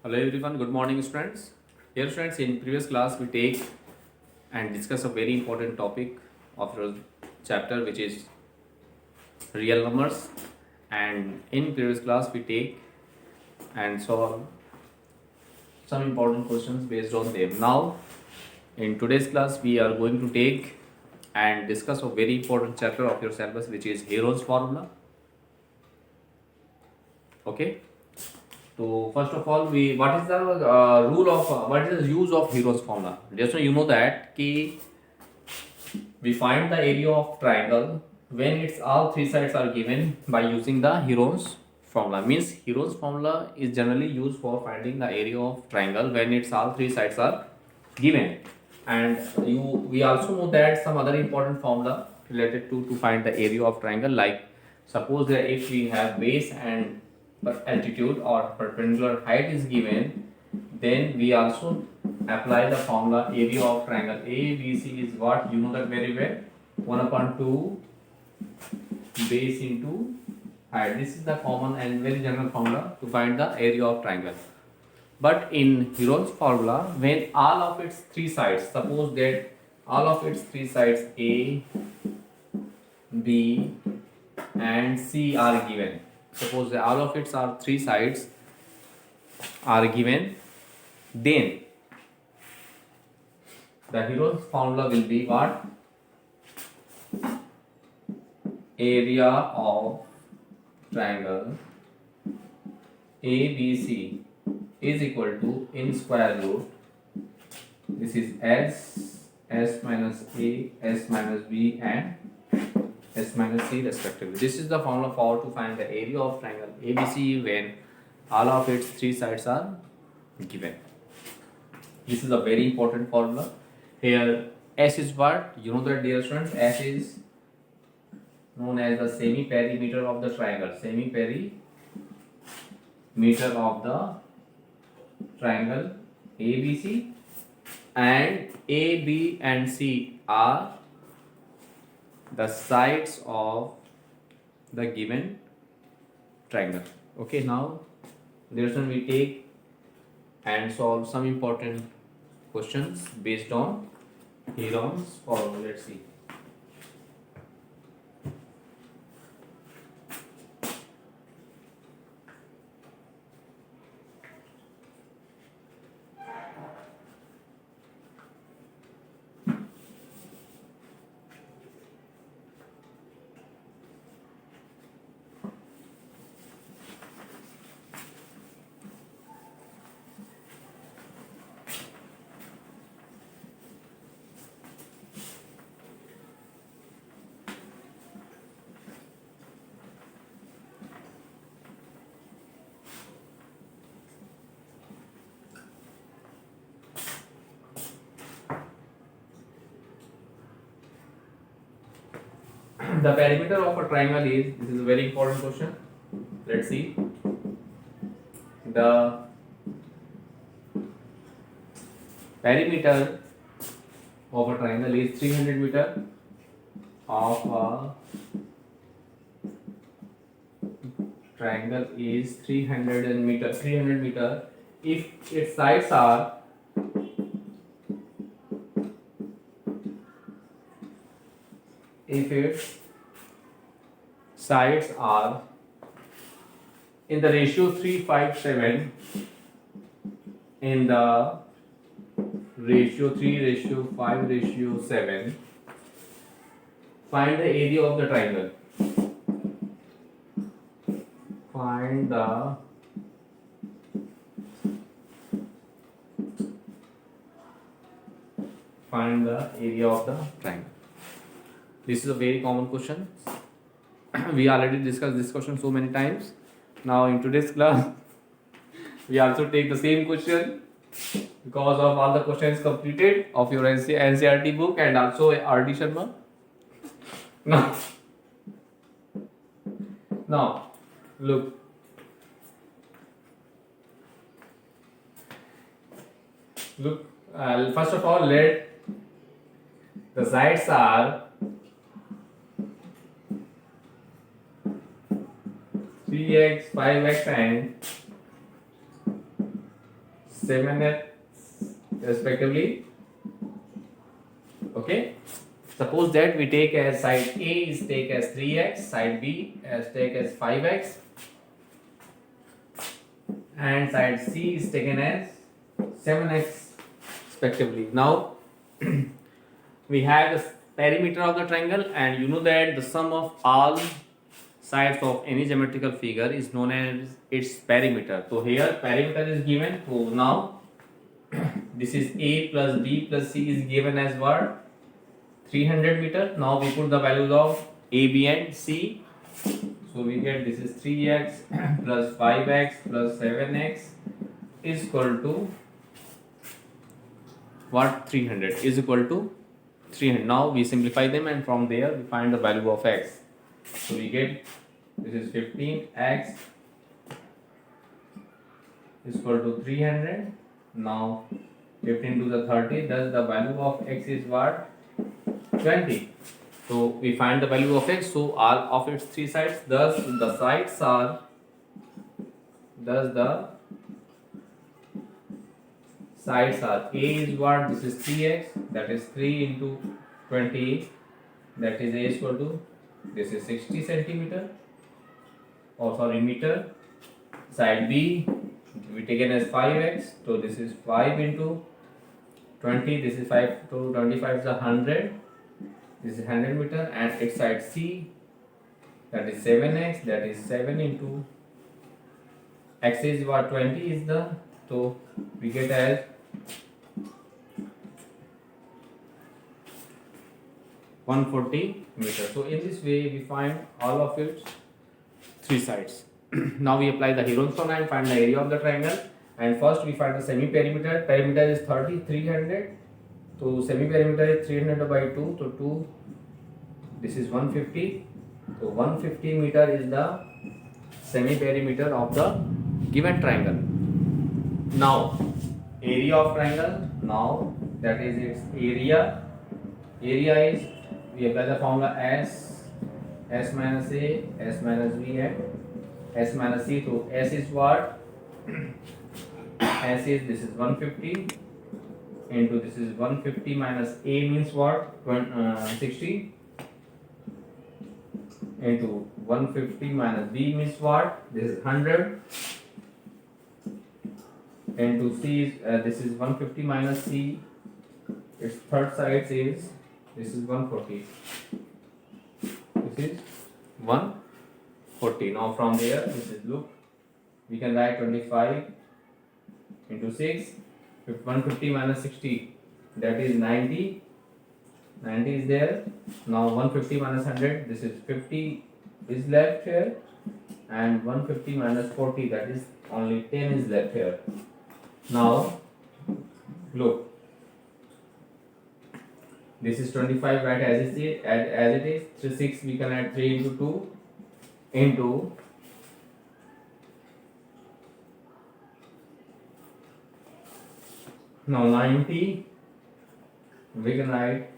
Hello everyone, good morning students. Here students, in previous class we take and discuss a very important topic of your chapter which is real numbers, and in previous class we take and solve some important questions based on them. Now in today's class we are going to take and discuss a very important chapter of your syllabus which is Heron's formula. Okay. So first of all, what is the rule of what is the use of Heron's formula? Just so you know that we find the area of triangle when its all three sides are given by using the Heron's formula. Means Heron's formula is generally used for finding the area of triangle when its all three sides are given. And we also know that some other important formula related to find the area of triangle, like suppose that if we have base and altitude or perpendicular height is given, then we also apply the formula area of triangle. ABC is what? You know that very well. 1 upon 2 base into height. This is the common and very general formula to find the area of triangle. But in Heron's formula, when all of its three sides, suppose that all of its three sides A, B and C are given. Suppose that all of its are three sides are given, then the Heron's formula will be what? Area of triangle ABC is equal to, in square root, this is S minus A, S minus B and S minus C respectively. This is the formula for to find the area of triangle ABC when all of its three sides are given. This is a very important formula. Here S is what? You know that, dear students, S is known as the semi-perimeter of the triangle. Semi-perimeter of the triangle ABC, and A, B and C are the sides of the given triangle. Okay, now there's when we take and solve some important questions based on Heron's formula. Let's see. The perimeter of a triangle is, this is a very important question. Let's see. The perimeter of a triangle is 300 meter of a triangle is 300 meter if its sides are in the ratio 3:5:7, in the ratio 3:5:7, find the area of the triangle. Find the area of the triangle. This is a very common question. We already discussed this question so many times. Now in today's class, we also take the same question because of all the questions completed of your NCERT book and also RD Sharma. Now look. First of all, let the sides are 3x, 5x and 7x respectively. Okay, suppose that we take as side A is take as 3x, side B as take as 5x, and side C is taken as 7x respectively. Now we have the perimeter of the triangle, and you know that the sum of all sides of any geometrical figure is known as its perimeter. So here perimeter is given. So now this is A plus B plus C is given as what? 300 meter. Now we put the values of A, B and C. So we get this is 3x plus 5x plus 7x is equal to what? 300 is equal to 300. Now we simplify them, and from there we find the value of x. So we get this is 15x is equal to 300. Now 15 to the 30, thus the value of x is what? 20. So we find the value of x. So all of its three sides, thus the sides are, A is what? This is 3x, that is 3 into 20, that is A is equal to, this is 60 centimeter, or sorry meter. Side B we taken as 5x, so this is 5 into 20, this is 5 to 25 is 100, this is 100 meter, and its side C, that is 7x, that is 7 into x is what? 20 is the, so we get as 140 meter. So in this way we find all of its three sides. Now we apply the Heron's formula and find the area of the triangle. And first we find the semi perimeter. Perimeter is 30, 300. So semi perimeter is 300 by 2. So 2, this is 150. So 150 meter is the semi perimeter of the given triangle. Now area of triangle. Now that is its area. Area is, we apply the formula S minus A, S minus B and S minus C. So S is what? S is, this is 150 into this is 150 minus A means what? 60 into 150 minus B means what? This is 100 into C is, this is 150 minus C, its third side is, this is 140. This is 140. Now from there, this is, look, we can write 25 into 6, 150 minus 60, that is 90. 90 is there. Now 150 minus 100, this is 50 is left here, and 150 minus 40, that is only 10 is left here. Now look, this is 25, right, as it is. 6 we can add 3 into 2 into now 90, we can write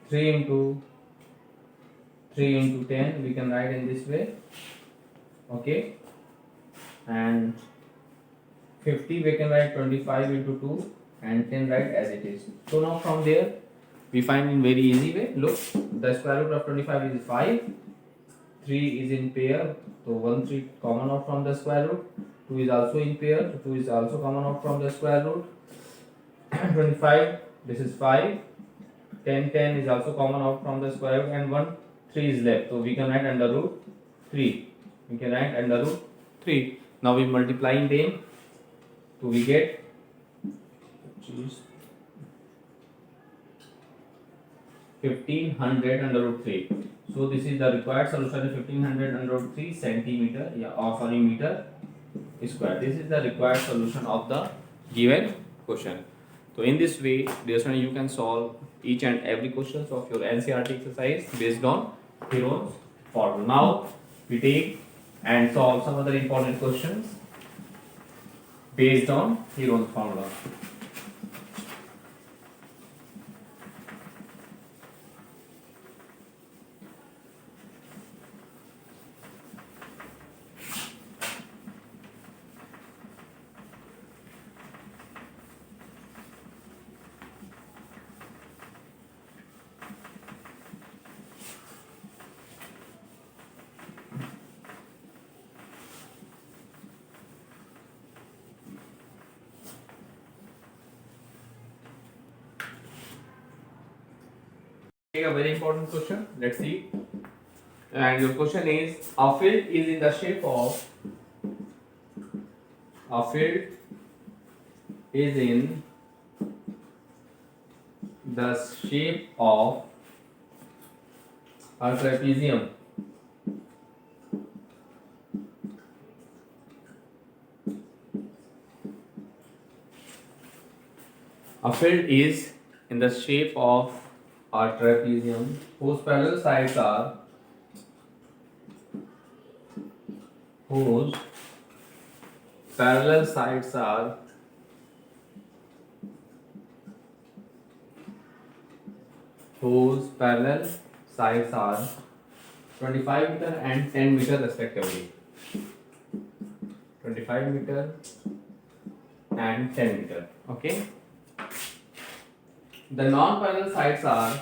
3 into 10, we can write in this way. Okay, and 50 we can write 25 into 2 and 10 write as it is. So now from there we find in very easy way. Look, the square root of 25 is 5, 3 is in pair, so 1 3 common out from the square root, 2 is also in pair, so 2 is also common out from the square root. 25, this is 5, 10 is also common out from the square root, and 1 3 is left, so we can write under root 3. We can write under root 3. Now we multiplying them, so we get 1500 under root 3. So this is the required solution is 1500 under root 3 centimeter, or sorry, meter square. This is the required solution of the given question. So in this way, dear student, you can solve each and every questions of your NCERT exercise based on Heron's formula. Now we take and solve some other important questions based on Heron's formula. Take a very important question. Let's see. And your question is: a field is in the shape of a field is in the shape of a trapezium. A field is in the shape of a trapezium whose parallel sides are whose parallel sides are whose parallel sides are 25 meter and 10 meter respectively. 25 meter and 10 meter. Okay. The non-parallel sides are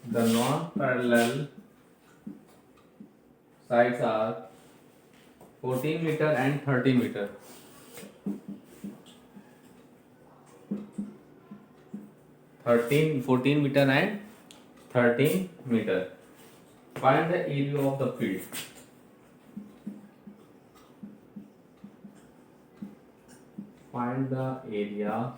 the non-parallel sides are 14 meter and 30 meter. 14 meter and 13 meter. Find the area of the field. Find the area.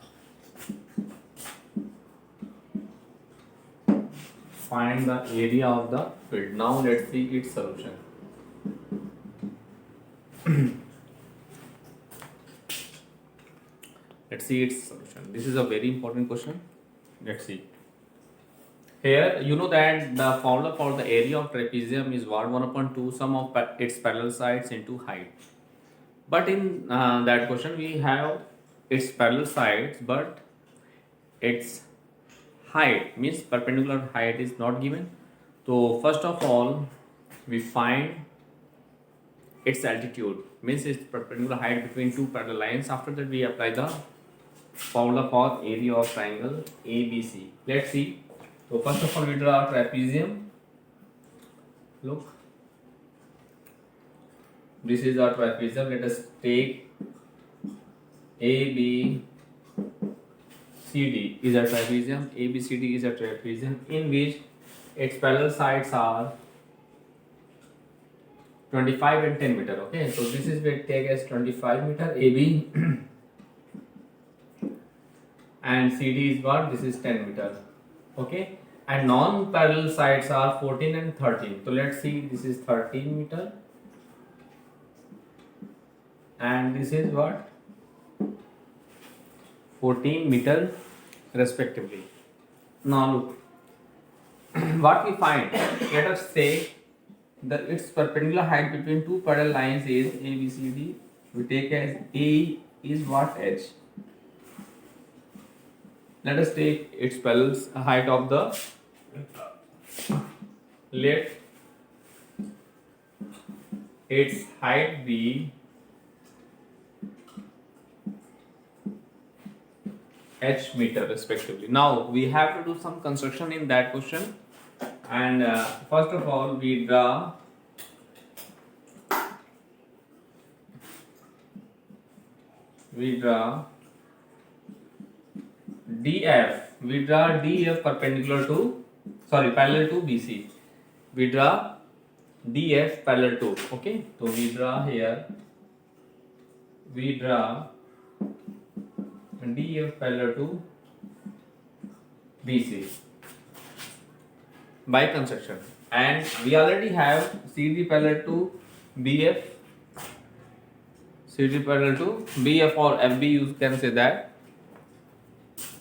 Find the area of the field. Now let's see its solution. Let's see its solution. This is a very important question. Let's see. Here, you know that the formula for the area of trapezium is what? 1 upon 2 sum of its parallel sides into height. But in that question, we have its parallel sides, but its height, means perpendicular height, is not given. So, first of all, we find its altitude, means its perpendicular height between two parallel lines. After that, we apply the formula for area of triangle ABC. Let's see. So first of all, we draw a trapezium. Look, this is our trapezium. Let us take ABCD is a trapezium. ABCD is a trapezium in which its parallel sides are 25 and 10 meter. Okay, so this is we take as 25 meter AB and CD is what? This is 10 meter. Okay, and non-parallel sides are 14 and 13. So let's see, this is 13 meter and this is what? 14 meter respectively. Now look, what we find, let us say that its perpendicular height between two parallel lines is ABCD. We take as A is what? H. Let us take its parallel height of the, let its height be H meter respectively. Now we have to do some construction in that question, and first of all we draw DF. We draw DF perpendicular to, parallel to BC. We draw DF parallel to. Okay, so we draw here. We draw DF parallel to BC by construction, and we already have CD parallel to BF. CD parallel to BF or FB, you can say that.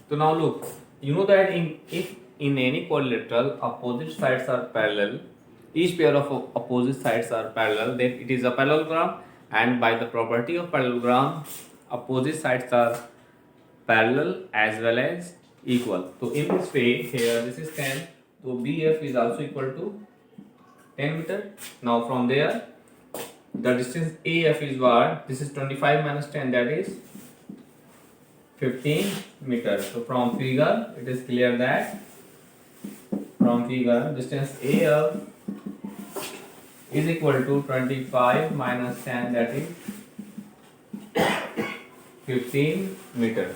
So now look, you know that if in any quadrilateral opposite sides are parallel, each pair of opposite sides are parallel, then it is a parallelogram, and by the property of parallelogram, opposite sides are parallel as well as equal. So in this way, here this is 10, so BF is also equal to 10 meter. Now from there, the distance AF is what? This is 25 minus 10, that is 15 meters. So from figure, it is clear that from figure, distance AF is equal to 25 minus 10, that is 15 meters.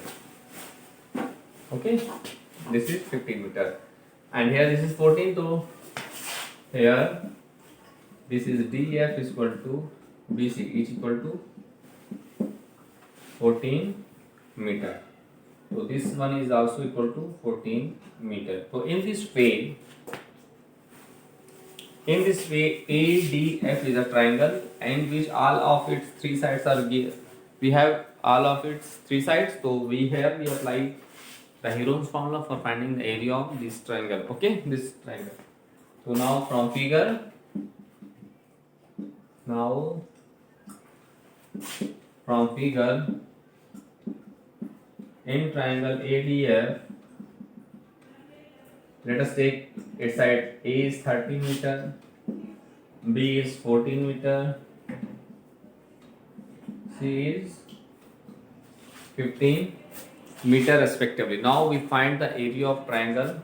Okay, this is 15 meter, and here this is 14. So here this is DF is equal to BC is equal to 14 meter. So this one is also equal to 14 meter. So in this way, ADF is a triangle in which all of its three sides are given. We have all of its three sides. So we apply the Heron's formula for finding the area of this triangle. Okay, this triangle. So now from figure in triangle ADF, let us take its side. A is 30 meter, B is 14 meter, C is 15 meter respectively. Now we find the area of triangle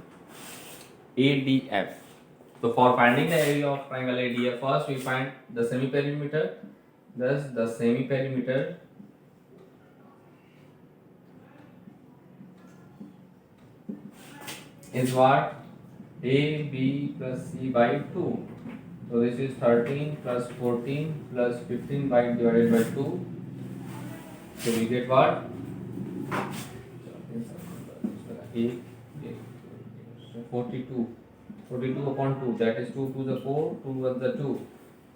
ADF. So for finding the area of triangle ADF, first we find the semi-perimeter. Thus the semi-perimeter is what? AB plus C by 2. So this is 13 plus 14 plus 15 by divided by 2. So we get what? 42. 42 upon 2, that is 2 to the 4, 2 1 the 2.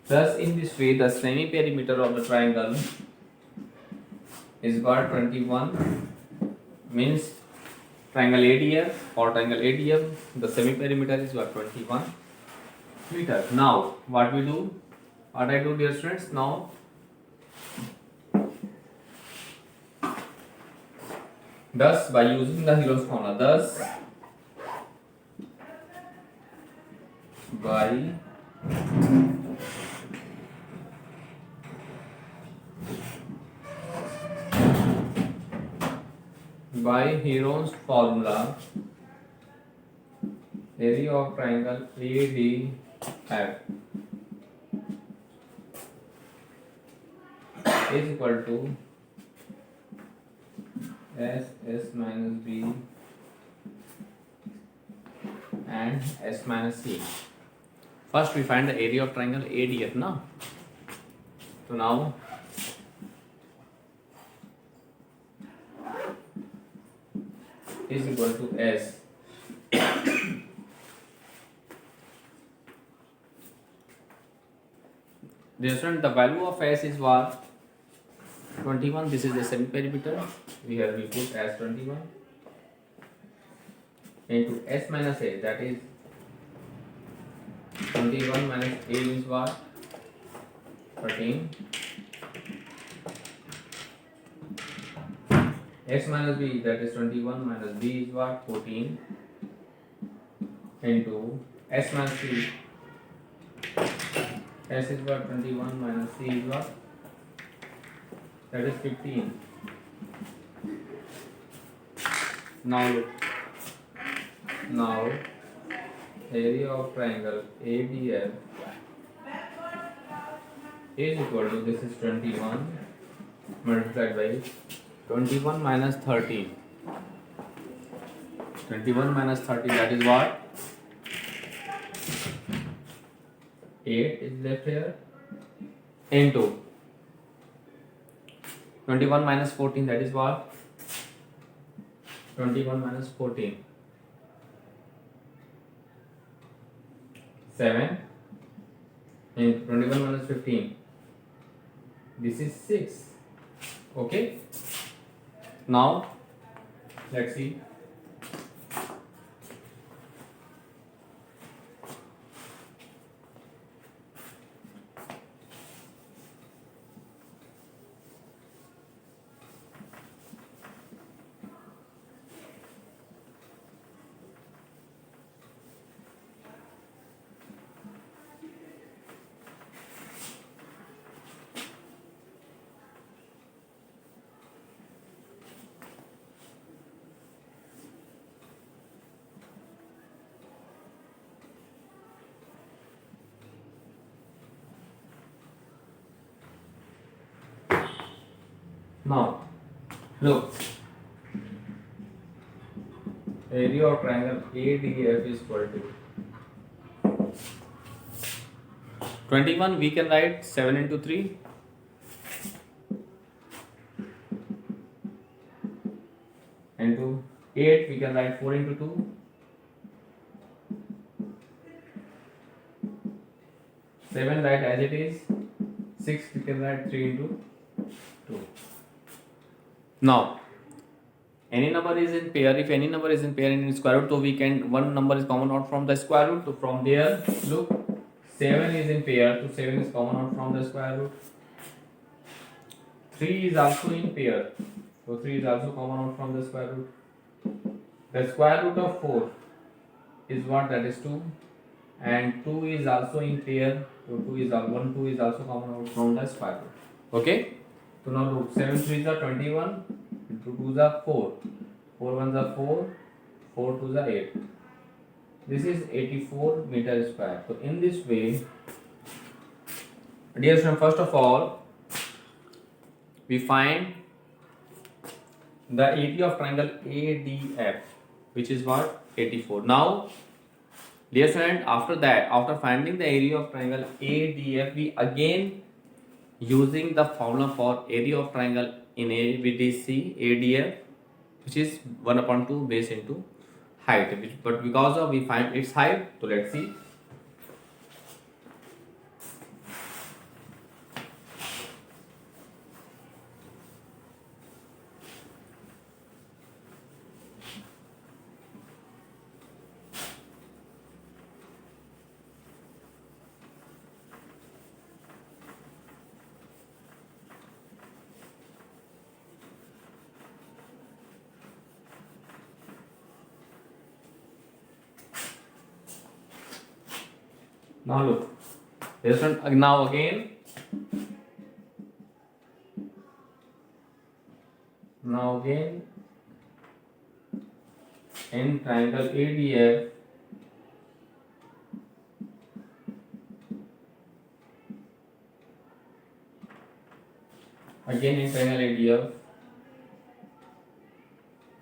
Thus in this way the semi-perimeter of the triangle is what? 21, means triangle ADF, or triangle ADF, the semi-perimeter is what? 21 meter. Now what we do? What I do, dear students? Now thus by using the Heron's formula, thus by Heron's formula, area of triangle ADF is equal to S minus B and S minus C. First we find the area of triangle ADF now. So now is equal to S. Dear student, the value of S is what? 21. This is the semi-perimeter. We put as 21 into S minus A, that is 21 minus A is what? 13. S minus B, that is 21 minus B is what? 14 into S minus C. S is what? 21 minus C is what? That is 15. Now look. Now area of triangle ADF is equal to, this is 21 multiplied by 21 minus 13. 21 minus 13, that is what? 8 is left here, into 21 minus 14, that is what? 21 minus 14. 7 and 21 minus 15. This is 6. Okay. Now let's see. Now look, area of triangle ADF is equal to 21. We can write 7 into 3 into 8. We can write 4 into 2. 7 write as it is. 6 we can write 3 into 2. Now any number is in pair. If any number is in pair and in square root, so we can, one number is common out from the square root. So from there, look, 7 is in pair, so 7 is common out from the square root. 3 is also in pair, so 3 is also common out from the square root. The square root of 4 is what? That is 2, and 2 is also in pair, so 2 is also common out from the square root. Okay. So now look, 7 3s are 21, into 2s are 4, 4 1s are 4, 4 2s are 8. This is 84 meter square. So in this way, dear students, first of all, we find the area of triangle ADF, which is what? 84. Now, dear student, after that, after finding the area of triangle ADF, we again using the formula for area of triangle in ABDC ADF, which is 1/2 base into height. But because of we find its height, so let's see. Now look, now again, in triangle ADF,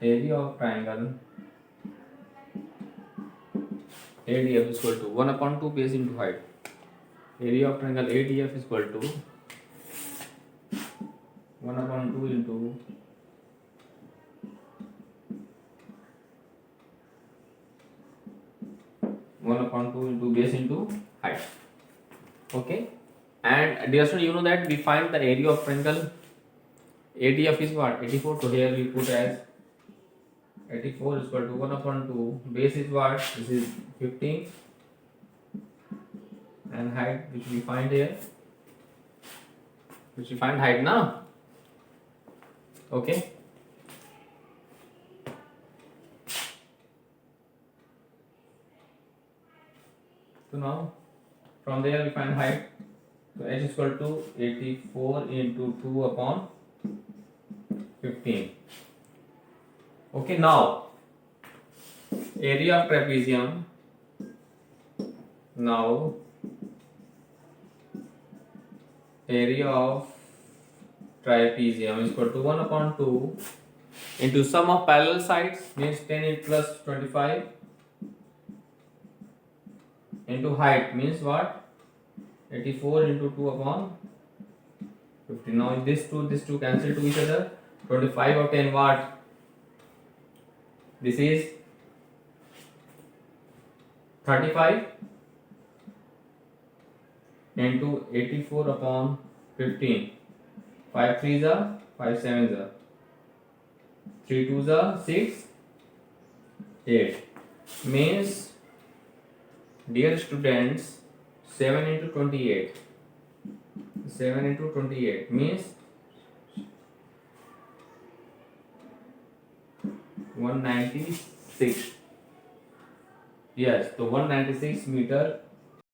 area of triangle ADF is equal to 1/2 base into height. Area of triangle ADF is equal to 1/2 into base into height. Okay. And dear student, you know that we find the area of triangle ADF is what? 84. So here we put as 84 is equal to 1/2. Base is what? This is 15. And height, which we find here, height now. Okay. So now from there we find height. So h is equal to 84 into 2/15. Okay, now area of trapezium. Now area of trapezium is equal to 1/2 into sum of parallel sides, means 10 plus 25, into height, means what? 84 into 2/50. Now this two cancel to each other. 25 or 10 what? This is 35 into 84/15. 5 3s are 5 7s are 3 2s are 6 8. Means, dear students, 7 into 28. 7 into 28 means 196. Yes, so 196 meter